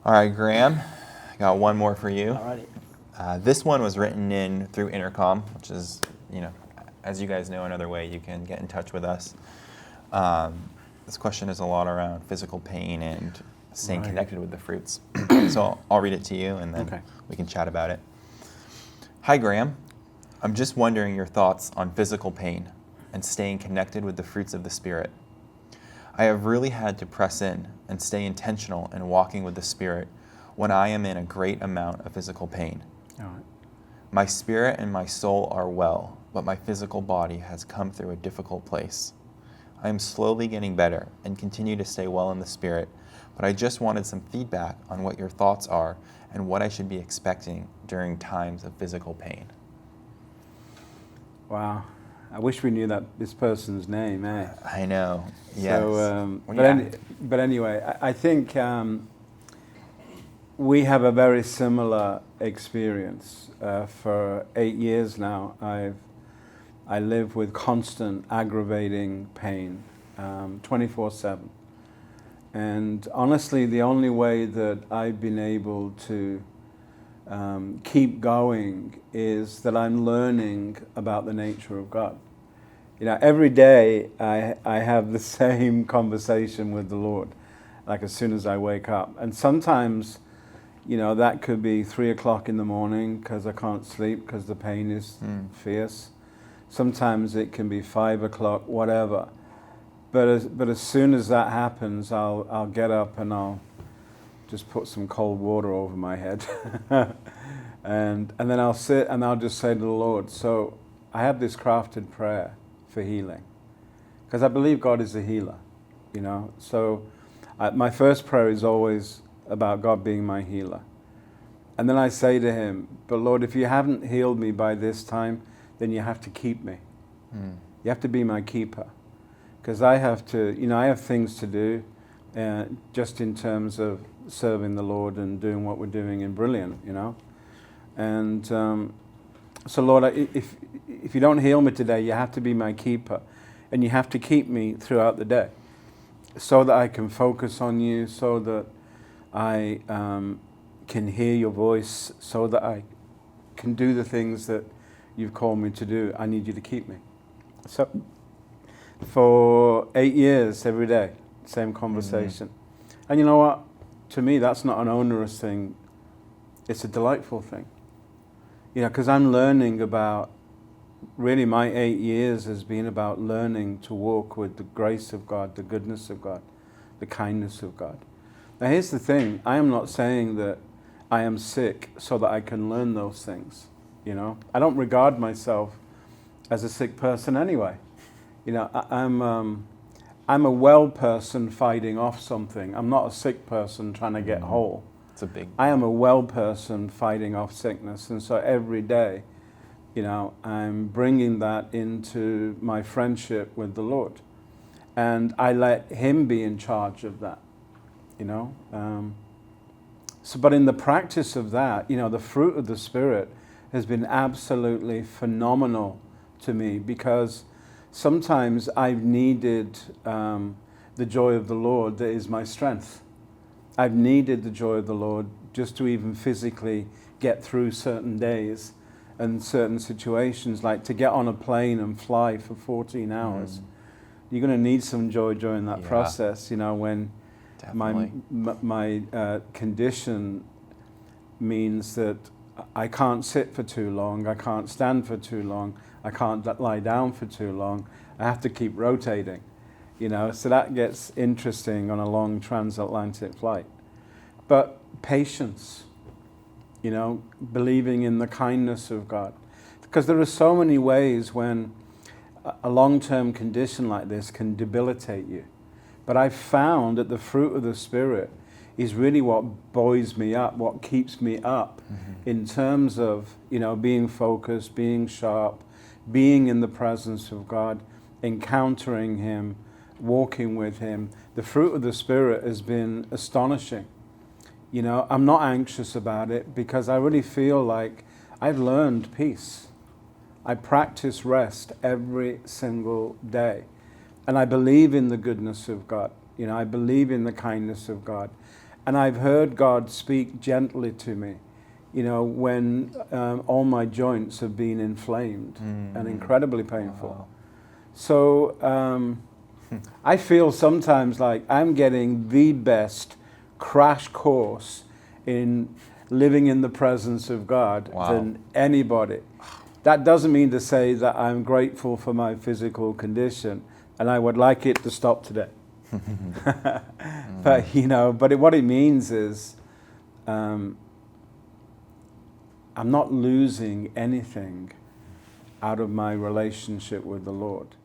All right, Graham, I got one more for you. Alrighty. This one was written in through Intercom, which is, as you guys know, another way you can get in touch with us. This question is a lot around physical pain and staying Right. connected with the fruits. So I'll read it to you, and then Okay. we can chat about it. Hi, Graham. I'm just wondering your thoughts on physical pain and staying connected with the fruits of the Spirit. I have really had to press in and stay intentional in walking with the Spirit when I am in a great amount of physical pain. All right. My spirit and my soul are well, but my physical body has come through a difficult place. I am slowly getting better and continue to stay well in the Spirit, but I just wanted some feedback on what your thoughts are and what I should be expecting during times of physical pain. Wow. I wish we knew this person's name, eh? I know, yes. So, Well, yeah. but anyway, I think we have a very similar experience. For 8 years now, I live with constant aggravating pain, 24/7. And honestly, the only way that I've been able to keep going is that I'm learning about the nature of God. Every day I have the same conversation with the Lord, like as soon as I wake up. And sometimes, that could be 3 o'clock in the morning because I can't sleep because the pain is fierce. Sometimes it can be 5 o'clock, whatever. But as soon as that happens, I'll get up and I'll just put some cold water over my head. and then I'll sit and I'll just say to the Lord, so I have this crafted prayer for healing. Because I believe God is a healer, So my first prayer is always about God being my healer. And then I say to him, but Lord, if you haven't healed me by this time, then you have to keep me. You have to be my keeper. Because I have to, I have things to do, just in terms of serving the Lord and doing what we're doing in Brilliant, And so Lord, if you don't heal me today, you have to be my keeper. And you have to keep me throughout the day so that I can focus on you, so that I can hear your voice, so that I can do the things that you've called me to do. I need you to keep me. So for 8 years, every day, same conversation. And you know what? To me, that's not an onerous thing. It's a delightful thing. Because I'm learning about, really my 8 years has been about learning to walk with the grace of God, the goodness of God, the kindness of God. Now here's the thing, I am not saying that I am sick so that I can learn those things, I don't regard myself as a sick person anyway. I'm a well person fighting off something. I'm not a sick person trying to get whole. I am a well person fighting off sickness, and so every day, I'm bringing that into my friendship with the Lord, and I let Him be in charge of that, But in the practice of that, the fruit of the Spirit has been absolutely phenomenal to me, because sometimes I've needed the joy of the Lord that is my strength. I've needed the joy of the Lord just to even physically get through certain days and certain situations, like to get on a plane and fly for 14 hours. You're going to need some joy during that process, when my condition means that I can't sit for too long, I can't stand for too long, I can't lie down for too long, I have to keep rotating. So that gets interesting on a long transatlantic flight. But patience, believing in the kindness of God. Because there are so many ways when a long-term condition like this can debilitate you. But I've found that the fruit of the Spirit is really what buoys me up, what keeps me up in terms of, being focused, being sharp, being in the presence of God, encountering Him, walking with Him. The fruit of the Spirit has been astonishing. I'm not anxious about it because I really feel like I've learned peace. I practice rest every single day. And I believe in the goodness of God. I believe in the kindness of God. And I've heard God speak gently to me, when all my joints have been inflamed and incredibly painful. Wow. So I feel sometimes like I'm getting the best crash course in living in the presence of God than anybody. That doesn't mean to say that I'm grateful for my physical condition, and I would like it to stop today. But what it means is I'm not losing anything out of my relationship with the Lord.